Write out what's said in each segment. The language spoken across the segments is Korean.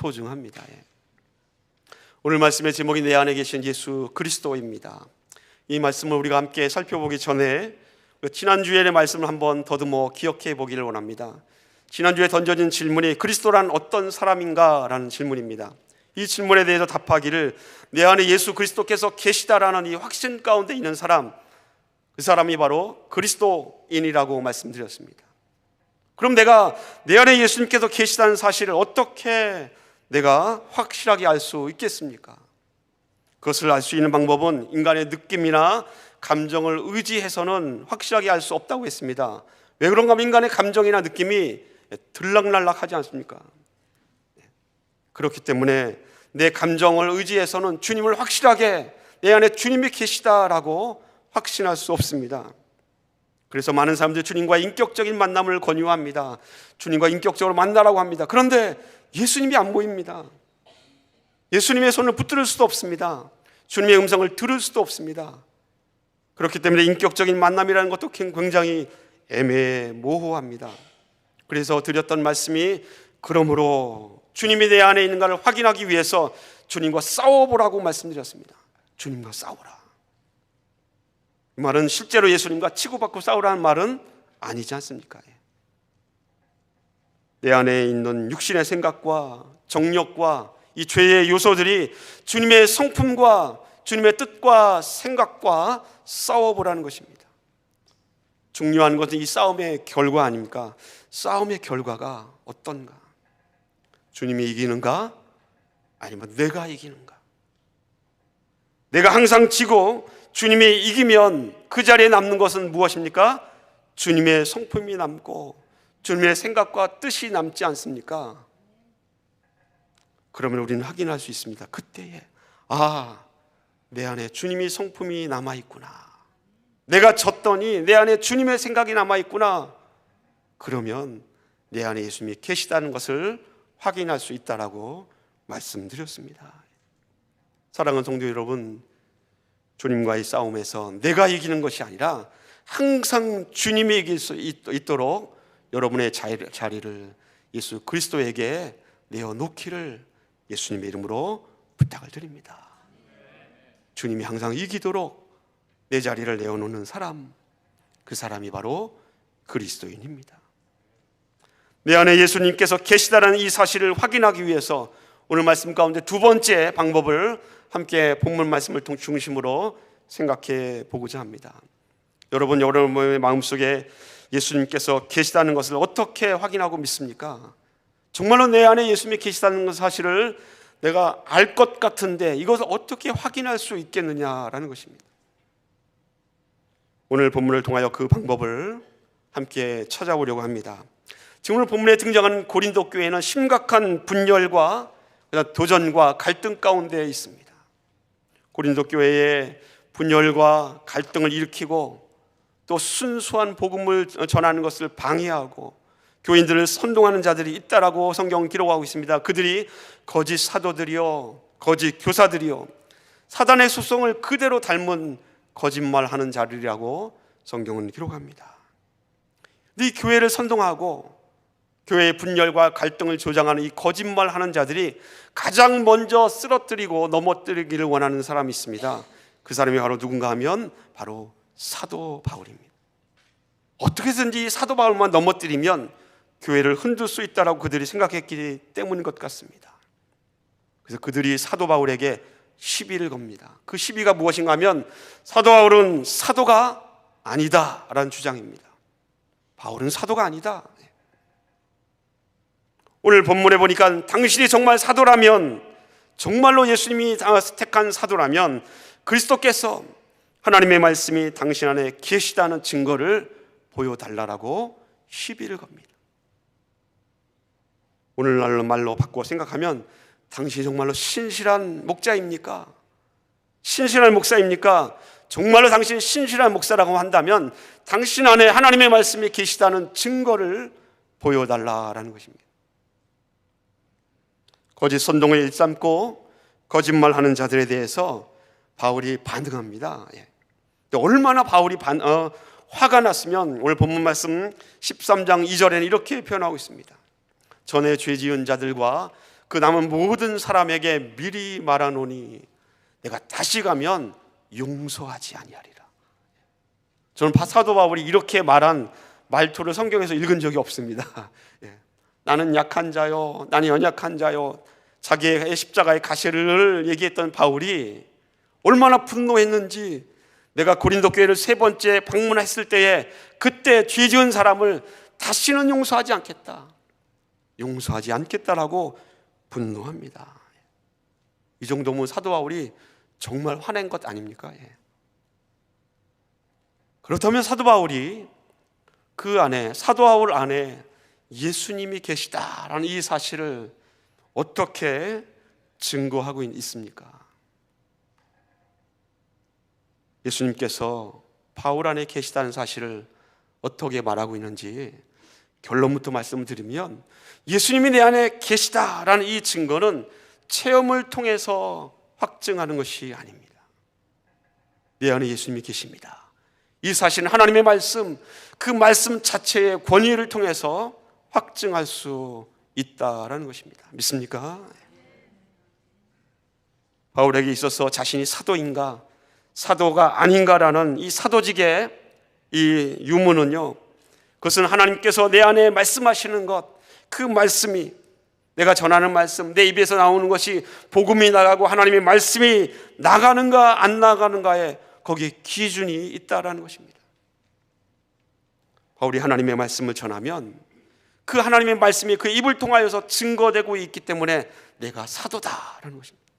소중합니다. 오늘 말씀의 제목이 내 안에 계신 예수 그리스도입니다. 이 말씀을 우리가 함께 살펴보기 전에 지난주의 말씀을 한번 더듬어 기억해 보기를 원합니다. 지난주에 던져진 질문이 그리스도란 어떤 사람인가? 라는 질문입니다. 이 질문에 대해서 답하기를 내 안에 예수 그리스도께서 계시다라는 이 확신 가운데 있는 사람, 그 사람이 바로 그리스도인이라고 말씀드렸습니다. 그럼 내가 내 안에 예수님께서 계시다는 사실을 어떻게 내가 확실하게 알 수 있겠습니까? 그것을 알 수 있는 방법은 인간의 느낌이나 감정을 의지해서는 확실하게 알 수 없다고 했습니다. 왜 그런가 하면 인간의 감정이나 느낌이 들락날락하지 않습니까? 그렇기 때문에 내 감정을 의지해서는 주님을 확실하게 내 안에 주님이 계시다라고 확신할 수 없습니다. 그래서 많은 사람들이 주님과 인격적인 만남을 권유합니다. 주님과 인격적으로 만나라고 합니다. 그런데 예수님이 안 보입니다. 예수님의 손을 붙들 수도 없습니다. 주님의 음성을 들을 수도 없습니다. 그렇기 때문에 인격적인 만남이라는 것도 굉장히 애매모호합니다. 그래서 드렸던 말씀이 그러므로 주님이 내 안에 있는가를 확인하기 위해서 주님과 싸워보라고 말씀드렸습니다. 주님과 싸우라. 이 말은 실제로 예수님과 치고받고 싸우라는 말은 아니지 않습니까? 내 안에 있는 육신의 생각과 정욕과 이 죄의 요소들이 주님의 성품과 주님의 뜻과 생각과 싸워보라는 것입니다. 중요한 것은 이 싸움의 결과 아닙니까? 싸움의 결과가 어떤가? 주님이 이기는가? 아니면 내가 이기는가? 내가 항상 지고 주님이 이기면 그 자리에 남는 것은 무엇입니까? 주님의 성품이 남고 주님의 생각과 뜻이 남지 않습니까? 그러면 우리는 확인할 수 있습니다. 그때에 내 안에 주님이 성품이 남아있구나. 내가 졌더니 내 안에 주님의 생각이 남아있구나. 그러면 내 안에 예수님이 계시다는 것을 확인할 수 있다라고 말씀드렸습니다. 사랑하는 성도 여러분, 주님과의 싸움에서 내가 이기는 것이 아니라 항상 주님이 이길 수 있도록 여러분의 자리를 예수 그리스도에게 내어놓기를 예수님의 이름으로 부탁을 드립니다. 주님이 항상 이기도록 내 자리를 내어놓는 사람, 그 사람이 바로 그리스도인입니다. 내 안에 예수님께서 계시다라는 이 사실을 확인하기 위해서 오늘 말씀 가운데 두 번째 방법을 함께 본문 말씀을 중심으로 생각해 보고자 합니다. 여러분의 마음속에 예수님께서 계시다는 것을 어떻게 확인하고 믿습니까? 정말로 내 안에 예수님이 계시다는 사실을 내가 알 것 같은데 이것을 어떻게 확인할 수 있겠느냐라는 것입니다. 오늘 본문을 통하여 그 방법을 함께 찾아보려고 합니다. 지금 오늘 본문에 등장하는 고린도 교회는 심각한 분열과 도전과 갈등 가운데 있습니다. 고린도 교회의 분열과 갈등을 일으키고 또 순수한 복음을 전하는 것을 방해하고 교인들을 선동하는 자들이 있다라고 성경은 기록하고 있습니다. 그들이 거짓 사도들이요, 거짓 교사들이요, 사단의 속성을 그대로 닮은 거짓말하는 자들이라고 성경은 기록합니다. 이 교회를 선동하고 교회의 분열과 갈등을 조장하는 이 거짓말하는 자들이 가장 먼저 쓰러뜨리고 넘어뜨리기를 원하는 사람이 있습니다. 그 사람이 바로 누군가 하면 바로 사도 바울입니다. 어떻게든지 사도 바울만 넘어뜨리면 교회를 흔들 수 있다라고 그들이 생각했기 때문인 것 같습니다. 그래서 그들이 사도 바울에게 시비를 겁니다. 그 시비가 무엇인가 하면 사도 바울은 사도가 아니다라는 주장입니다. 바울은 사도가 아니다. 오늘 본문에 보니까 당신이 정말 사도라면, 정말로 예수님이 택한 사도라면 그리스도께서 하나님의 말씀이 당신 안에 계시다는 증거를 보여달라고 시비를 겁니다. 오늘날 말로 바꿔 생각하면 당신이 정말로 신실한 목자입니까? 신실한 목사입니까? 정말로 당신이 신실한 목사라고 한다면 당신 안에 하나님의 말씀이 계시다는 증거를 보여달라라는 것입니다. 거짓 선동을 일삼고 거짓말하는 자들에 대해서 바울이 반응합니다. 얼마나 바울이 화가 났으면 오늘 본문 말씀 13장 2절에는 이렇게 표현하고 있습니다. 전에 죄 지은 자들과 그 남은 모든 사람에게 미리 말하노니 내가 다시 가면 용서하지 아니하리라. 저는 사도 바울이 이렇게 말한 말투를 성경에서 읽은 적이 없습니다. 나는 약한 자요, 나는 연약한 자요, 자기의 십자가의 가시를 얘기했던 바울이 얼마나 분노했는지, 내가 고린도 교회를 3번째 방문했을 때에 그때 죄 지은 사람을 다시는 용서하지 않겠다, 용서하지 않겠다라고 분노합니다. 이 정도면 사도 바울이 정말 화낸 것 아닙니까? 그렇다면 사도 바울이 그 안에, 사도 바울 안에 예수님이 계시다라는 이 사실을 어떻게 증거하고 있습니까? 예수님께서 바울 안에 계시다는 사실을 어떻게 말하고 있는지 결론부터 말씀을 드리면, 예수님이 내 안에 계시다라는 이 증거는 체험을 통해서 확증하는 것이 아닙니다. 내 안에 예수님이 계십니다. 이 사실은 하나님의 말씀, 그 말씀 자체의 권위를 통해서 확증할 수 있다라는 것입니다. 믿습니까? 바울에게 있어서 자신이 사도인가 사도가 아닌가라는 이 사도직의 이 유무는요, 그것은 하나님께서 내 안에 말씀하시는 것, 그 말씀이, 내가 전하는 말씀, 내 입에서 나오는 것이 복음이 나가고 하나님의 말씀이 나가는가 안 나가는가에 거기에 기준이 있다라는 것입니다. 바울이 하나님의 말씀을 전하면 그 하나님의 말씀이 그 입을 통하여서 증거되고 있기 때문에 내가 사도다라는 것입니다.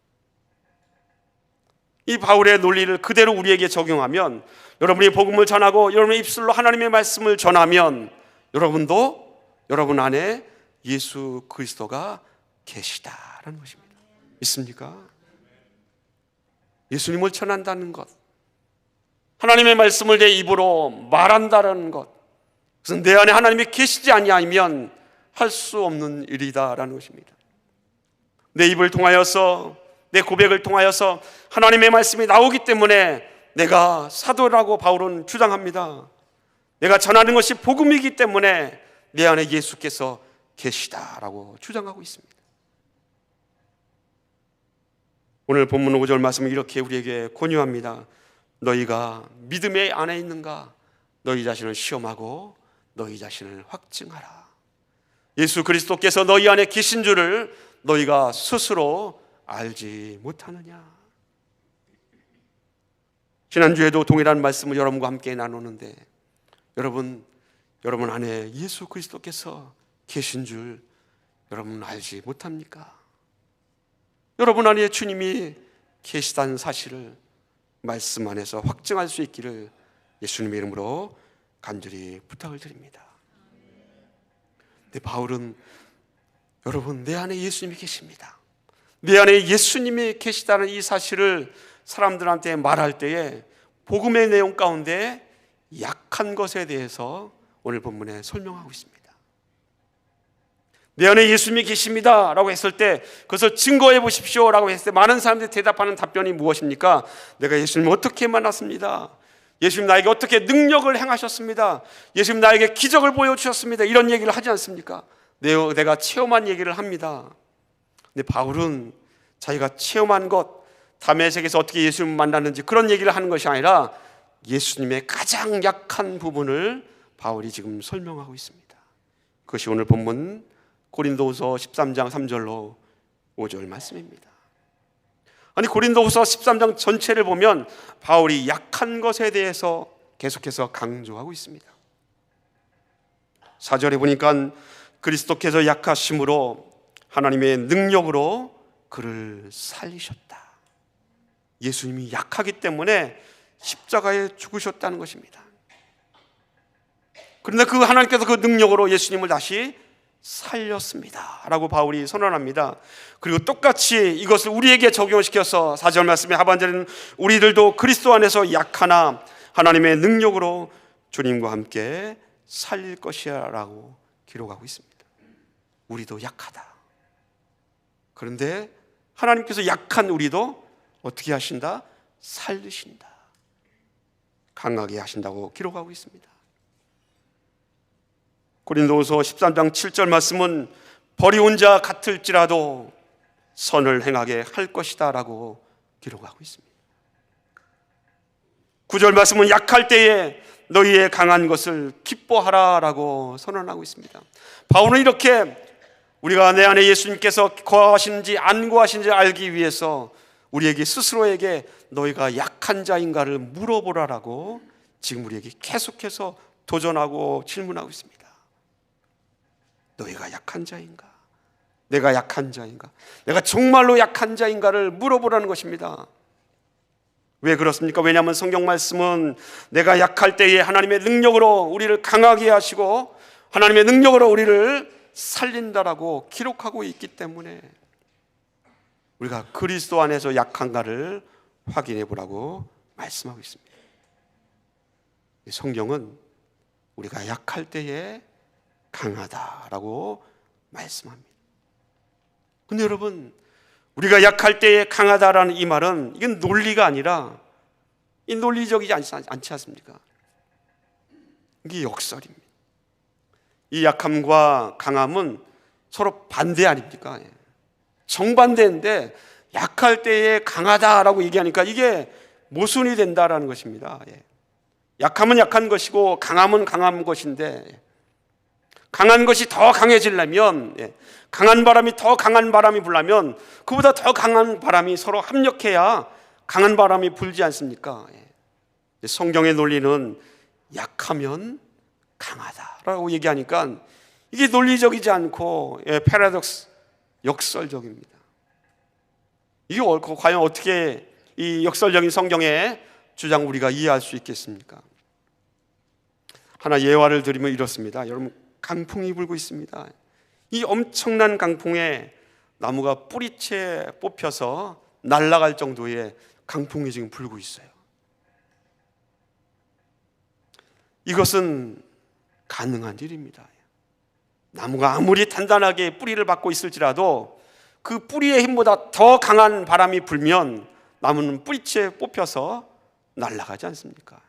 이 바울의 논리를 그대로 우리에게 적용하면, 여러분이 복음을 전하고 여러분의 입술로 하나님의 말씀을 전하면 여러분도 여러분 안에 예수 그리스도가 계시다라는 것입니다. 믿습니까? 예수님을 전한다는 것, 하나님의 말씀을 내 입으로 말한다는 것, 그것은 내 안에 하나님이 계시지 아니하면 할 수 없는 일이다라는 것입니다. 내 입을 통하여서, 내 고백을 통하여서 하나님의 말씀이 나오기 때문에 내가 사도라고 바울은 주장합니다. 내가 전하는 것이 복음이기 때문에 내 안에 예수께서 계시다라고 주장하고 있습니다. 오늘 본문 5절 말씀은 이렇게 우리에게 권유합니다. 너희가 믿음의 안에 있는가? 너희 자신을 시험하고 너희 자신을 확증하라. 예수 그리스도께서 너희 안에 계신 줄을 너희가 스스로 알지 못하느냐? 지난주에도 동일한 말씀을 여러분과 함께 나누는데, 여러분 안에 예수 그리스도께서 계신 줄 여러분 알지 못합니까? 여러분 안에 주님이 계시다는 사실을 말씀 안에서 확증할 수 있기를 예수님의 이름으로 간절히 부탁을 드립니다. 근데 바울은, 여러분, 내 안에 예수님이 계십니다, 내 안에 예수님이 계시다는 이 사실을 사람들한테 말할 때에 복음의 내용 가운데 약한 것에 대해서 오늘 본문에 설명하고 있습니다. 내 안에 예수님이 계십니다 라고 했을 때, 그것을 증거해 보십시오 라고 했을 때 많은 사람들이 대답하는 답변이 무엇입니까? 내가 예수님을 어떻게 만났습니다, 예수님 나에게 어떻게 능력을 행하셨습니다, 예수님 나에게 기적을 보여주셨습니다, 이런 얘기를 하지 않습니까? 내가 체험한 얘기를 합니다. 근데 바울은 자기가 체험한 것, 다메섹에서 어떻게 예수님을 만났는지 그런 얘기를 하는 것이 아니라 예수님의 가장 약한 부분을 바울이 지금 설명하고 있습니다. 그것이 오늘 본문 고린도후서 13장 3절로 5절 말씀입니다. 아니, 고린도후서 13장 전체를 보면 바울이 약한 것에 대해서 계속해서 강조하고 있습니다. 4절에 보니까 그리스도께서 약하심으로 하나님의 능력으로 그를 살리셨다. 예수님이 약하기 때문에 십자가에 죽으셨다는 것입니다. 그런데 그 하나님께서 그 능력으로 예수님을 다시 살렸습니다 라고 바울이 선언합니다. 그리고 똑같이 이것을 우리에게 적용시켜서 4절 말씀의 하반절에는 우리들도 그리스도 안에서 약하나 하나님의 능력으로 주님과 함께 살릴 것이야 라고 기록하고 있습니다. 우리도 약하다. 그런데 하나님께서 약한 우리도 어떻게 하신다? 살리신다, 강하게 하신다고 기록하고 있습니다. 고린도후서 13장 7절 말씀은 버리운 자 같을지라도 선을 행하게 할 것이다 라고 기록하고 있습니다. 9절 말씀은 약할 때에 너희의 강한 것을 기뻐하라 라고 선언하고 있습니다. 바울은 이렇게 우리가 내 안에 예수님께서 거하시는지 안 거하시는지 알기 위해서 우리에게 스스로에게 너희가 약한 자인가를 물어보라라고 지금 우리에게 계속해서 도전하고 질문하고 있습니다. 너희가 약한 자인가? 내가 약한 자인가? 내가 정말로 약한 자인가를 물어보라는 것입니다. 왜 그렇습니까? 왜냐하면 성경 말씀은 내가 약할 때에 하나님의 능력으로 우리를 강하게 하시고 하나님의 능력으로 우리를 살린다라고 기록하고 있기 때문에 우리가 그리스도 안에서 약한가를 확인해 보라고 말씀하고 있습니다. 성경은 우리가 약할 때에 강하다라고 말씀합니다. 근데 여러분, 우리가 약할 때에 강하다라는 이 말은 이건 논리가 아니라 이 논리적이지 않지 않습니까? 이게 역설입니다. 이 약함과 강함은 서로 반대 아닙니까? 정반대인데 약할 때에 강하다라고 얘기하니까 이게 모순이 된다라는 것입니다. 약함은 약한 것이고 강함은 강한 것인데 강한 것이 더 강해지려면 강한 바람이 더 강한 바람이 불려면 그보다 더 강한 바람이 서로 합력해야 강한 바람이 불지 않습니까? 성경의 논리는 약하면 강하다라고 얘기하니까 이게 논리적이지 않고 패러독스, 역설적입니다. 이게 과연 어떻게 이 역설적인 성경의 주장 우리가 이해할 수 있겠습니까? 하나 예화를 드리면 이렇습니다. 여러분, 강풍이 불고 있습니다. 이 엄청난 강풍에 나무가 뿌리채 뽑혀서 날아갈 정도의 강풍이 지금 불고 있어요. 이것은 가능한 일입니다. 나무가 아무리 단단하게 뿌리를 받고 있을지라도 그 뿌리의 힘보다 더 강한 바람이 불면 나무는 뿌리채 뽑혀서 날아가지 않습니까?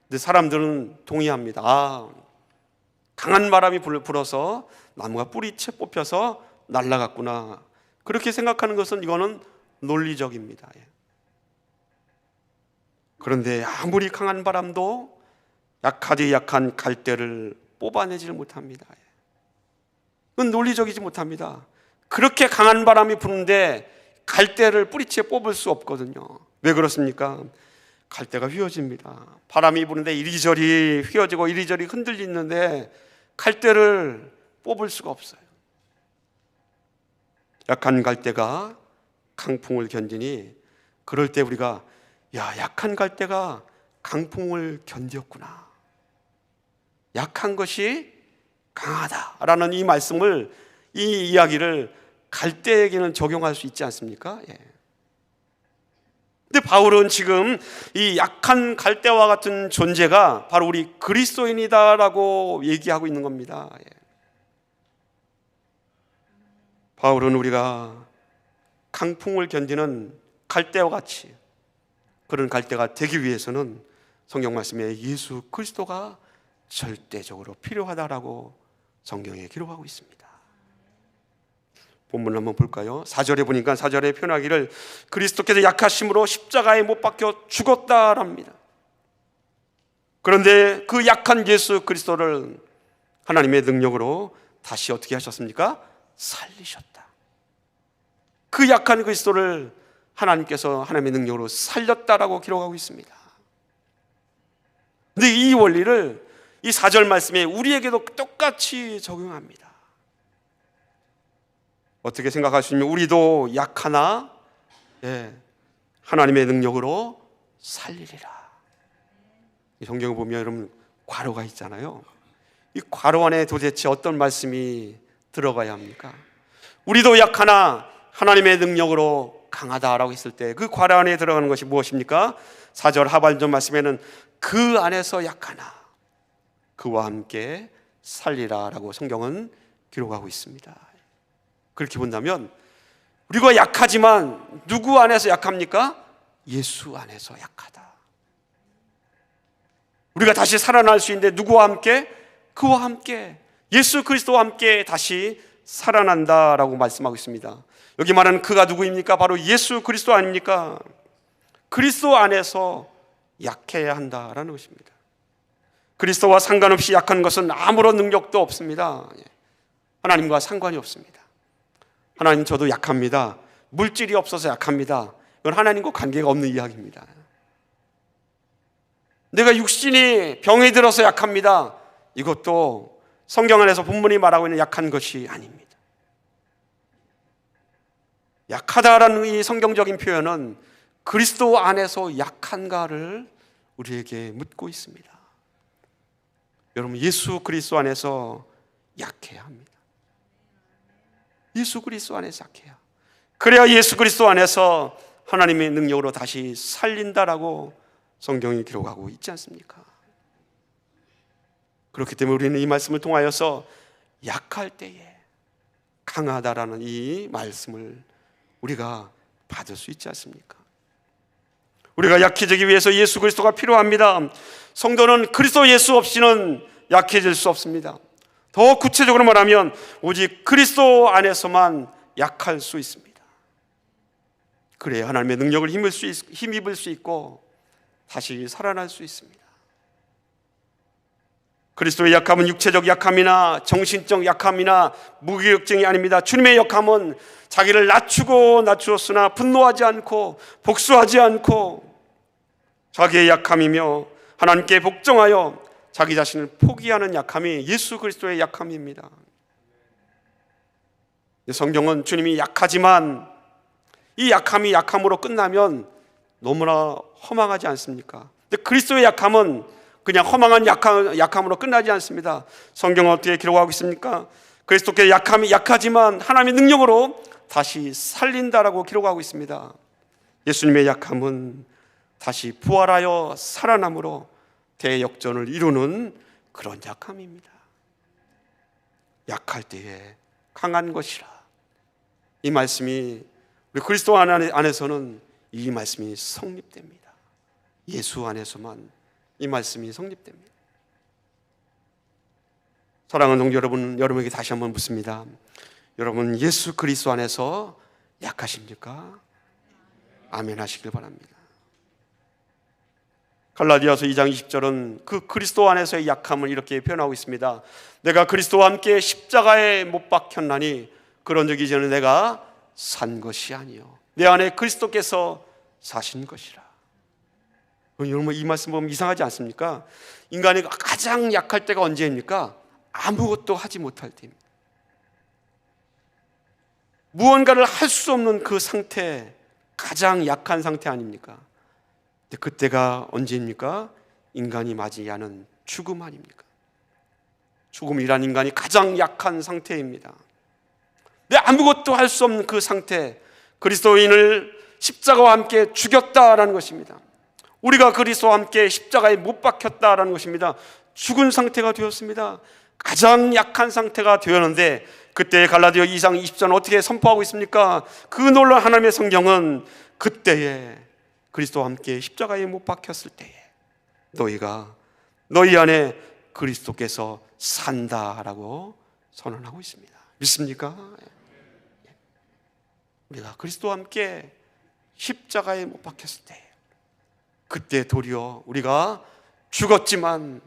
근데 사람들은 동의합니다. 강한 바람이 불어서 나무가 뿌리채 뽑혀서 날아갔구나. 그렇게 생각하는 것은 이거는 논리적입니다. 그런데 아무리 강한 바람도 약하디 약한 갈대를 뽑아내지를 못합니다. 그건 논리적이지 못합니다. 그렇게 강한 바람이 부는데 갈대를 뿌리채 뽑을 수 없거든요. 왜 그렇습니까? 갈대가 휘어집니다. 바람이 부는데 이리저리 휘어지고 이리저리 흔들리는데 갈대를 뽑을 수가 없어요. 약한 갈대가 강풍을 견디니 그럴 때 우리가 약한 갈대가 강풍을 견뎠구나. 약한 것이 강하다라는 이 말씀을, 이 이야기를 갈대에게는 적용할 수 있지 않습니까? 근데 바울은 지금 이 약한 갈대와 같은 존재가 바로 우리 그리스도인이다라고 얘기하고 있는 겁니다. 바울은 우리가 강풍을 견디는 갈대와 같이 그런 갈대가 되기 위해서는 성경 말씀에 예수 그리스도가 절대적으로 필요하다라고 성경에 기록하고 있습니다. 본문을 한번 볼까요? 4절에 보니까 4절에 표현하기를 그리스도께서 약하심으로 십자가에 못 박혀 죽었다랍니다. 그런데 그 약한 예수 그리스도를 하나님의 능력으로 다시 어떻게 하셨습니까? 살리셨다. 그 약한 그리스도를 하나님께서 하나님의 능력으로 살렸다라고 기록하고 있습니다. 근데 이 원리를 이 4절 말씀에 우리에게도 똑같이 적용합니다. 어떻게 생각하시면 우리도 약하나 하나님의 능력으로 살리리라. 이 성경을 보면 여러분 괄호가 있잖아요. 이 괄호 안에 도대체 어떤 말씀이 들어가야 합니까? 우리도 약하나 하나님의 능력으로 강하다라고 했을 때 그 괄호 안에 들어가는 것이 무엇입니까? 4절 하반절 말씀에는 그 안에서 약하나 그와 함께 살리라라고 성경은 기록하고 있습니다. 그렇게 본다면 우리가 약하지만 누구 안에서 약합니까? 예수 안에서 약하다. 우리가 다시 살아날 수 있는데 누구와 함께? 그와 함께 예수 그리스도와 함께 다시 살아난다라고 말씀하고 있습니다. 여기 말하는 그가 누구입니까? 바로 예수 그리스도 아닙니까? 그리스도 안에서 약해야 한다라는 것입니다. 그리스도와 상관없이 약한 것은 아무런 능력도 없습니다. 하나님과 상관이 없습니다. 하나님, 저도 약합니다. 물질이 없어서 약합니다. 이건 하나님과 관계가 없는 이야기입니다. 내가 육신이 병이 들어서 약합니다. 이것도 성경 안에서 본문이 말하고 있는 약한 것이 아닙니다. 약하다라는 이 성경적인 표현은 그리스도 안에서 약한가를 우리에게 묻고 있습니다. 여러분, 예수 그리스도 안에서 약해야 합니다. 예수 그리스도 안에서 약해야. 그래야 예수 그리스도 안에서 하나님의 능력으로 다시 살린다라고 성경이 기록하고 있지 않습니까? 그렇기 때문에 우리는 이 말씀을 통하여서 약할 때에 강하다라는 이 말씀을 우리가 받을 수 있지 않습니까? 우리가 약해지기 위해서 예수 그리스도가 필요합니다. 성도는 그리스도 예수 없이는 약해질 수 없습니다. 더 구체적으로 말하면 오직 그리스도 안에서만 약할 수 있습니다. 그래야 하나님의 능력을 힘입을 수 있고 다시 살아날 수 있습니다. 그리스도의 약함은 육체적 약함이나 정신적 약함이나 무기력증이 아닙니다. 주님의 약함은 자기를 낮추었으나 분노하지 않고 복수하지 않고 자기의 약함이며 하나님께 복종하여 자기 자신을 포기하는 약함이 예수 그리스도의 약함입니다. 성경은 주님이 약하지만 이 약함이 약함으로 끝나면 너무나 허망하지 않습니까? 근데 그리스도의 약함은 그냥 허망한 약함으로 끝나지 않습니다. 성경은 어떻게 기록하고 있습니까? 그리스도께 약함이 약하지만 하나님의 능력으로 다시 살린다라고 기록하고 있습니다. 예수님의 약함은 다시 부활하여 살아남으로 대역전을 이루는 그런 약함입니다. 약할 때에 강한 것이라. 이 말씀이 우리 그리스도 안에서는 이 말씀이 성립됩니다. 예수 안에서만 이 말씀이 성립됩니다. 사랑하는 동지 여러분, 여러분에게 다시 한번 묻습니다. 여러분, 예수 그리스도 안에서 약하십니까? 아멘 하시길 바랍니다. 갈라디아서 2장 20절은 그 그리스도 안에서의 약함을 이렇게 표현하고 있습니다. 내가 그리스도와 함께 십자가에 못 박혔나니 그런즉 이제는 내가 산 것이 아니요 내 안에 그리스도께서 사신 것이라. 여러분, 이 말씀 보면 이상하지 않습니까? 인간이 가장 약할 때가 언제입니까? 아무것도 하지 못할 때입니다. 무언가를 할 수 없는 그 상태, 가장 약한 상태 아닙니까? 근데 그때가 언제입니까? 인간이 맞이하는 죽음 아닙니까? 죽음이란 인간이 가장 약한 상태입니다. 근데 아무것도 할 수 없는 그 상태, 그리스도인을 십자가와 함께 죽였다라는 것입니다. 우리가 그리스도와 함께 십자가에 못 박혔다라는 것입니다. 죽은 상태가 되었습니다. 가장 약한 상태가 되었는데 그때 갈라디아 2장 20절은 어떻게 선포하고 있습니까? 그 놀라운 하나님의 성경은 그때에 그리스도와 함께 십자가에 못 박혔을 때에 너희 안에 그리스도께서 산다라고 선언하고 있습니다. 믿습니까? 우리가 그리스도와 함께 십자가에 못 박혔을 때 그때 도리어 우리가 죽었지만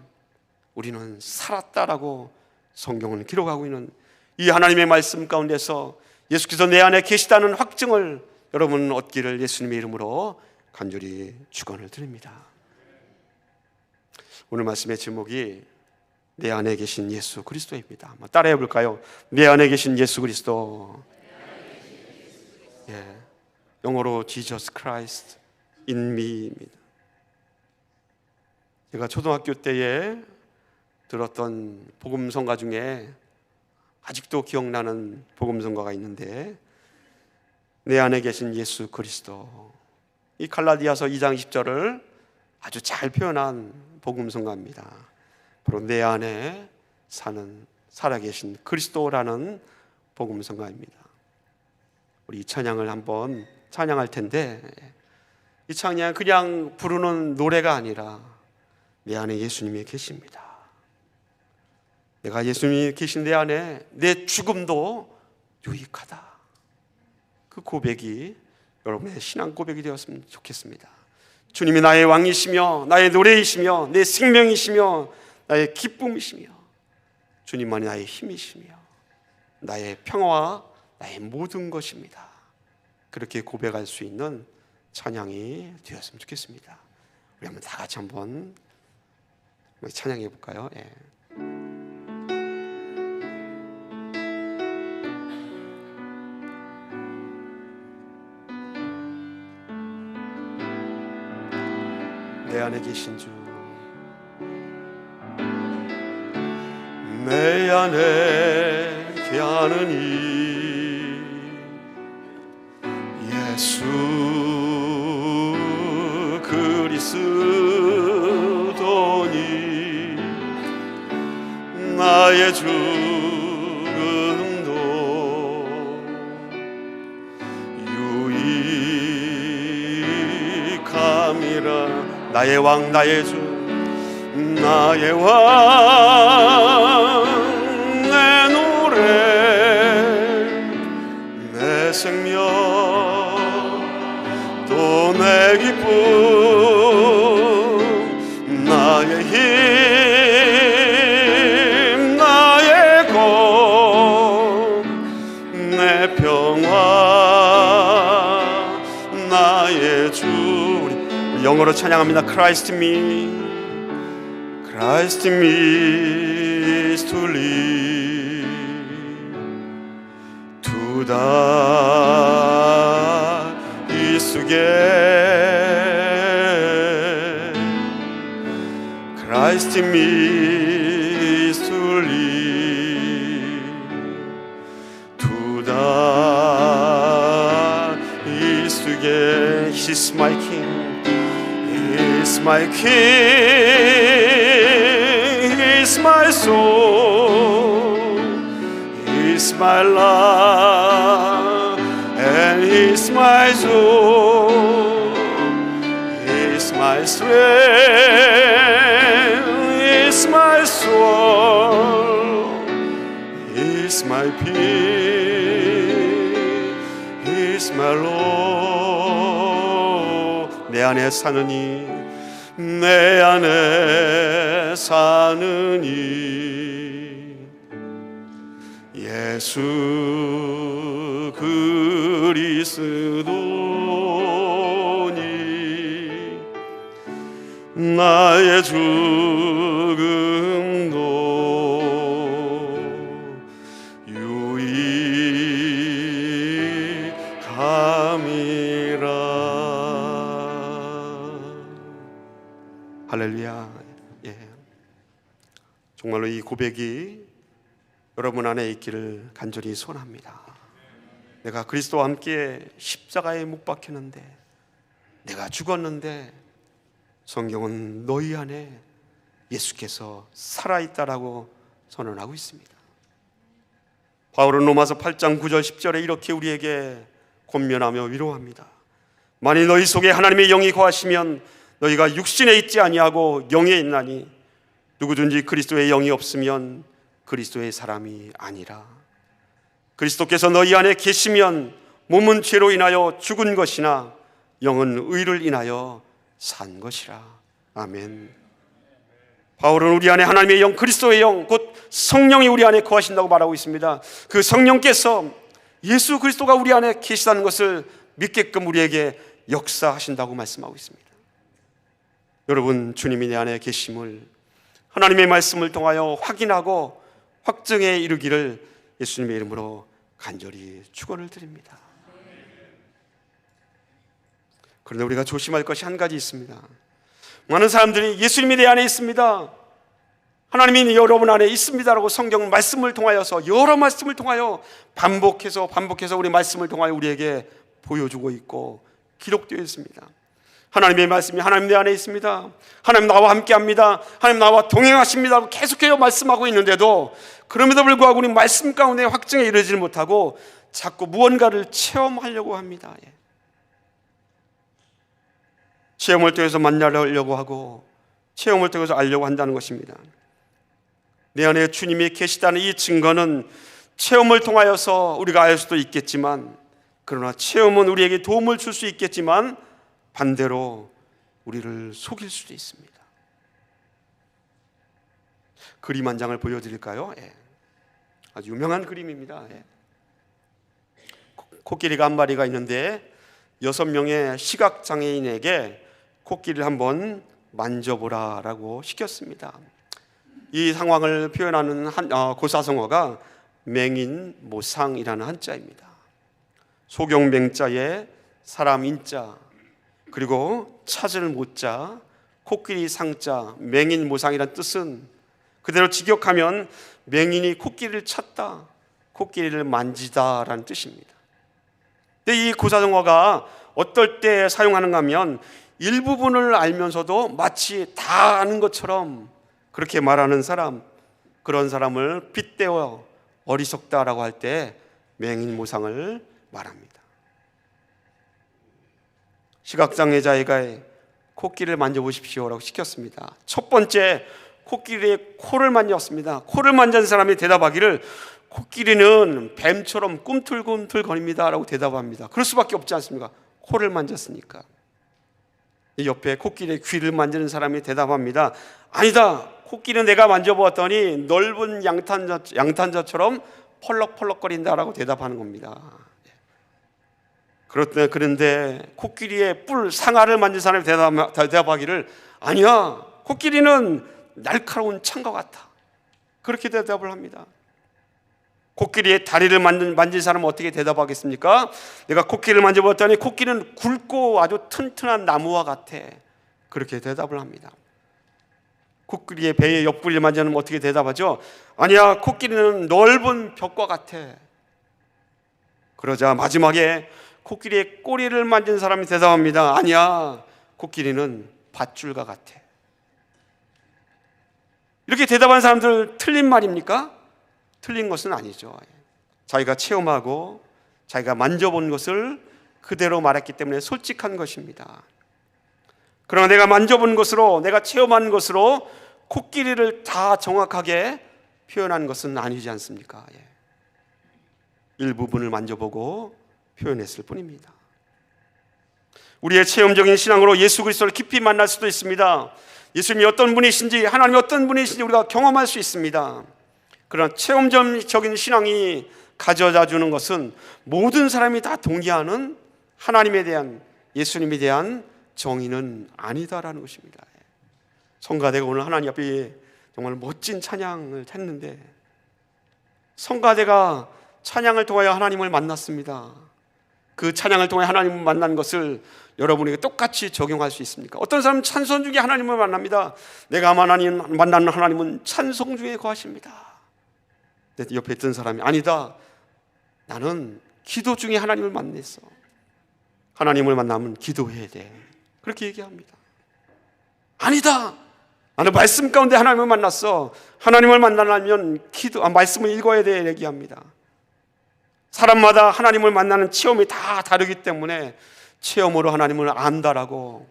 우리는 살았다라고 성경은 기록하고 있는 이 하나님의 말씀 가운데서 예수께서 내 안에 계시다는 확증을 여러분 얻기를 예수님의 이름으로 간절히 축원을 드립니다. 오늘 말씀의 제목이 내 안에 계신 예수 그리스도입니다. 한번 따라해 볼까요? 내 안에 계신 예수 그리스도. 영어로 Jesus Christ in me입니다. 제가 초등학교 때에 들었던 복음성가 중에 아직도 기억나는 복음성가가 있는데 내 안에 계신 예수 그리스도, 이 갈라디아서 2장 20절을 아주 잘 표현한 복음성가입니다. 바로 내 안에 살아계신 그리스도라는 복음성가입니다. 우리 찬양을 한번 찬양할 텐데 이 찬양 그냥 부르는 노래가 아니라 내 안에 예수님이 계십니다. 내가 예수님이 계신 내 안에 내 죽음도 유익하다. 그 고백이 여러분의 신앙 고백이 되었으면 좋겠습니다. 주님이 나의 왕이시며 나의 노래이시며 내 생명이시며 나의 기쁨이시며 주님만이 나의 힘이시며 나의 평화와 나의 모든 것입니다. 그렇게 고백할 수 있는 찬양이 되었으면 좋겠습니다. 우리 한번 다 같이 한번 찬양해 볼까요? 예. 내 안에 계신 주, 내 안에 계하느니 예수 그리스도니 나의 죽음도 유익함이라. 나의 왕 나의 주 나의 왕 내 노래 내 생명 또 내 기쁨 나의 힘 나의 것 내 평화 나의 주. 우리 영어로 찬양합니다. Christ in me, Christ in me is to live, to die is to gain. Christ in me is to live, to die is to gain. He's my King, He's my King, He's my soul, He's my love, and He's my joy, He's my strength, He's my soul, He's my peace, He's my Lord. 내 안에 사느니 내 안에 사느니 예수 그리스도니 나의 죽음도 유익함이라. 할렐루야. 예. 정말로 이 고백이 여러분 안에 있기를 간절히 소원합니다. 내가 그리스도와 함께 십자가에 못 박혔는데, 내가 죽었는데 성경은 너희 안에 예수께서 살아있다라고 선언하고 있습니다. 바울은 로마서 8장 9절 10절에 이렇게 우리에게 권면하며 위로합니다. 만일 너희 속에 하나님의 영이 거하시면 너희가 육신에 있지 아니하고 영에 있나니 누구든지 그리스도의 영이 없으면 그리스도의 사람이 아니라. 그리스도께서 너희 안에 계시면 몸은 죄로 인하여 죽은 것이나 영은 의를 인하여 산 것이라. 아멘. 바울은 우리 안에 하나님의 영, 그리스도의 영, 곧 성령이 우리 안에 거하신다고 말하고 있습니다. 그 성령께서 예수 그리스도가 우리 안에 계시다는 것을 믿게끔 우리에게 역사하신다고 말씀하고 있습니다. 여러분, 주님이 내 안에 계심을 하나님의 말씀을 통하여 확인하고 확증에 이르기를 예수님의 이름으로 간절히 축원을 드립니다. 그런데 우리가 조심할 것이 한 가지 있습니다. 많은 사람들이 예수님이 내 안에 있습니다, 하나님이 여러분 안에 있습니다라고 성경 말씀을 통하여서, 여러 말씀을 통하여 반복해서 우리 말씀을 통하여 우리에게 보여주고 있고 기록되어 있습니다. 하나님의 말씀이 하나님 내 안에 있습니다, 하나님 나와 함께합니다, 하나님 나와 동행하십니다 계속해서 말씀하고 있는데도 그럼에도 불구하고 우리 말씀 가운데 확증에 이르지 못하고 자꾸 무언가를 체험하려고 합니다. 체험을 통해서 만나려고 하고 체험을 통해서 알려고 한다는 것입니다. 내 안에 주님이 계시다는 이 증거는 체험을 통하여서 우리가 알 수도 있겠지만 그러나 체험은 우리에게 도움을 줄 수 있겠지만 반대로 우리를 속일 수도 있습니다. 그림 한 장을 보여드릴까요? 예. 아주 유명한 그림입니다. 예. 코끼리가 한 마리가 있는데 6명의 시각장애인에게 코끼리를 한번 만져보라라고 시켰습니다. 이 상황을 표현하는 고사성어가 맹인모상이라는 한자입니다. 소경맹자에 사람 인자, 그리고 찾을 모자, 코끼리 상자, 맹인모상이란 뜻은 그대로 직역하면 맹인이 코끼리를 찾다, 코끼리를 만지다라는 뜻입니다. 근데 이 고사성어가 어떨 때 사용하는가 하면 일부분을 알면서도 마치 다 아는 것처럼 그렇게 말하는 사람, 그런 사람을 빗대어 어리석다라고 할 때 맹인모상을 말합니다. 시각장애자에게 코끼리를 만져보십시오라고 시켰습니다. 첫 번째, 코끼리의 코를 만졌습니다. 코를 만진 사람이 대답하기를 코끼리는 뱀처럼 꿈틀꿈틀 거립니다 라고 대답합니다. 그럴 수밖에 없지 않습니까? 코를 만졌으니까. 옆에 코끼리의 귀를 만지는 사람이 대답합니다. 아니다, 코끼리는 내가 만져보았더니 넓은 양탄자처럼 펄럭펄럭거린다라고 대답하는 겁니다. 그런데 코끼리의 뿔 상아를 만진 사람이 대답하기를 아니야, 코끼리는 날카로운 창과 같아, 그렇게 대답을 합니다. 코끼리의 다리를 만진 사람은 어떻게 대답하겠습니까? 내가 코끼리를 만져봤더니 코끼리는 굵고 아주 튼튼한 나무와 같아, 그렇게 대답을 합니다. 코끼리의 배의 옆구리를 만지면 어떻게 대답하죠? 아니야, 코끼리는 넓은 벽과 같아. 그러자 마지막에 코끼리의 꼬리를 만진 사람이 대답합니다. 아니야, 코끼리는 밧줄과 같아. 이렇게 대답한 사람들 틀린 말입니까? 틀린 것은 아니죠. 자기가 체험하고 자기가 만져본 것을 그대로 말했기 때문에 솔직한 것입니다. 그러나 내가 만져본 것으로, 내가 체험한 것으로 코끼리를 다 정확하게 표현한 것은 아니지 않습니까? 일부분을 만져보고 표현했을 뿐입니다. 우리의 체험적인 신앙으로 예수 그리스도를 깊이 만날 수도 있습니다. 예수님이 어떤 분이신지, 하나님이 어떤 분이신지 우리가 경험할 수 있습니다. 그러나 체험적인 신앙이 가져다 주는 것은 모든 사람이 다 동의하는 하나님에 대한, 예수님에 대한 정의는 아니다라는 것입니다. 성가대가 오늘 하나님 앞에 정말 멋진 찬양을 했는데, 성가대가 찬양을 통하여 하나님을 만났습니다. 그 찬양을 통해 하나님을 만난 것을 여러분에게 똑같이 적용할 수 있습니까? 어떤 사람은 찬송 중에 하나님을 만납니다. 내가 만나는 하나님은 찬송 중에 거하십니다. 근데 옆에 있던 사람이 아니다, 나는 기도 중에 하나님을 만났어. 하나님을 만나면 기도해야 돼, 그렇게 얘기합니다. 아니다, 나는 말씀 가운데 하나님을 만났어. 하나님을 만나려면 말씀을 읽어야 돼, 얘기합니다. 사람마다 하나님을 만나는 체험이 다 다르기 때문에 체험으로 하나님을 안다라고,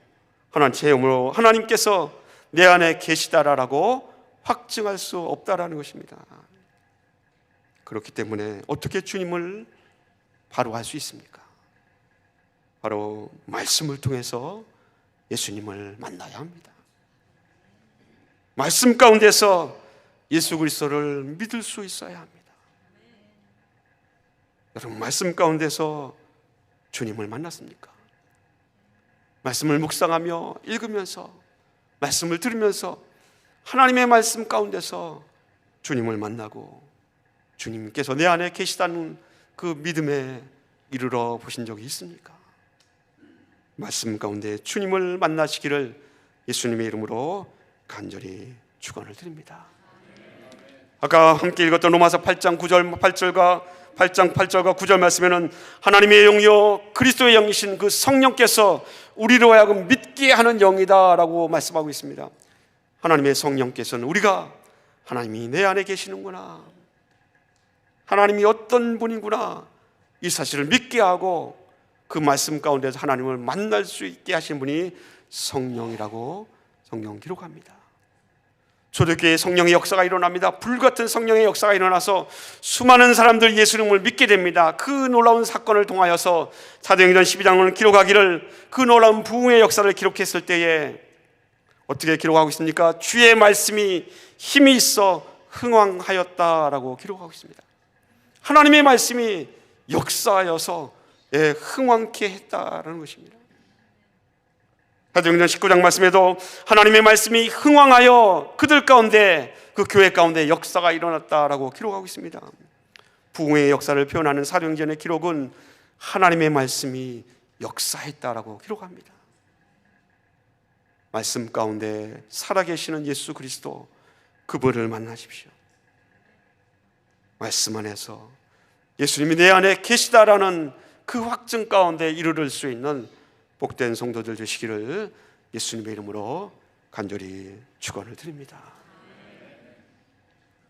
체험으로 하나님께서 내 안에 계시다라고 확증할 수 없다라는 것입니다. 그렇기 때문에 어떻게 주님을 바로 알 수 있습니까? 바로 말씀을 통해서 예수님을 만나야 합니다. 말씀 가운데서 예수 그리스도를 믿을 수 있어야 합니다. 여러분, 말씀 가운데서 주님을 만났습니까? 말씀을 묵상하며 읽으면서, 말씀을 들으면서 하나님의 말씀 가운데서 주님을 만나고 주님께서 내 안에 계시다는 그 믿음에 이르러 보신 적이 있습니까? 말씀 가운데 주님을 만나시기를 예수님의 이름으로 간절히 축원을 드립니다. 아까 함께 읽었던 로마서 8장 8절과 9절 말씀에는 하나님의 영이요 그리스도의 영이신 그 성령께서 우리로 하여금 믿게 하는 영이다 라고 말씀하고 있습니다. 하나님의 성령께서는 우리가 하나님이 내 안에 계시는구나, 하나님이 어떤 분이구나, 이 사실을 믿게 하고 그 말씀 가운데서 하나님을 만날 수 있게 하신 분이 성령이라고 성경 기록합니다. 초대교회에 성령의 역사가 일어납니다. 불같은 성령의 역사가 일어나서 수많은 사람들 예수님을 믿게 됩니다. 그 놀라운 사건을 통하여서 사도행전 12장을 기록하기를, 그 놀라운 부흥의 역사를 기록했을 때에 어떻게 기록하고 있습니까? 주의 말씀이 힘이 있어 흥왕하였다라고 기록하고 있습니다. 하나님의 말씀이 역사하여서 흥왕케 했다라는 것입니다. 사도행전 19장 말씀에도 하나님의 말씀이 흥왕하여 그들 가운데, 그 교회 가운데 역사가 일어났다라고 기록하고 있습니다. 부흥의 역사를 표현하는 사도행전의 기록은 하나님의 말씀이 역사했다라고 기록합니다. 말씀 가운데 살아계시는 예수 그리스도, 그분을 만나십시오. 말씀 안에서 예수님이 내 안에 계시다라는 그 확증 가운데 이르를 수 있는 복된 성도들 되시기를 예수님의 이름으로 간절히 축원을 드립니다.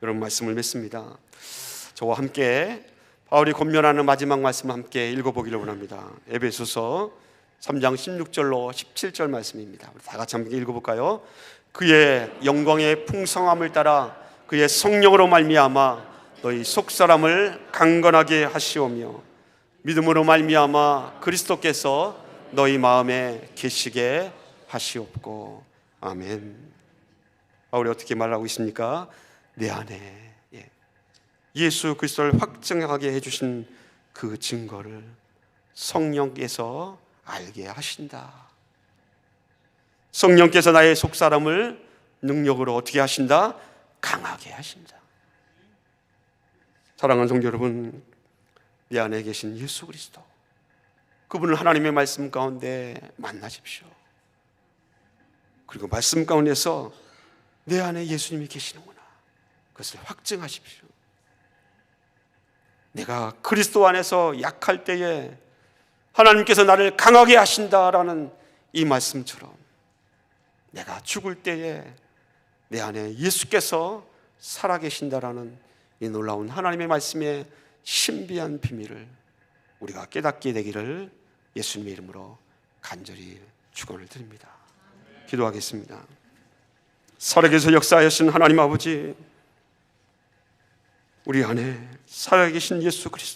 여러분, 말씀을 맺습니다. 저와 함께 바울이 권면하는 마지막 말씀을 함께 읽어보기를 원합니다. 에베소서 3장 16절로 17절 말씀입니다. 우리 다 같이 함께 읽어볼까요? 그의 영광의 풍성함을 따라 그의 성령으로 말미암아 너희 속사람을 강건하게 하시오며 믿음으로 말미암아 그리스도께서 너희 마음에 계시게 하시옵고. 아멘. 바울이 어떻게 말하고 있습니까? 내 안에 예수 그리스도를 확증하게 해주신 그 증거를 성령께서 알게 하신다. 성령께서 나의 속사람을 능력으로 어떻게 하신다? 강하게 하신다. 사랑하는 성도 여러분, 내 안에 계신 예수 그리스도, 그분을 하나님의 말씀 가운데 만나십시오. 그리고 말씀 가운데서 내 안에 예수님이 계시는구나, 그것을 확증하십시오. 내가 그리스도 안에서 약할 때에 하나님께서 나를 강하게 하신다라는 이 말씀처럼 내가 죽을 때에 내 안에 예수께서 살아계신다라는 이 놀라운 하나님의 말씀의 신비한 비밀을 우리가 깨닫게 되기를 예수님의 이름으로 간절히 축원을 드립니다. 기도하겠습니다. 살아계셔 역사하신 하나님 아버지, 우리 안에 살아계신 예수 그리스도,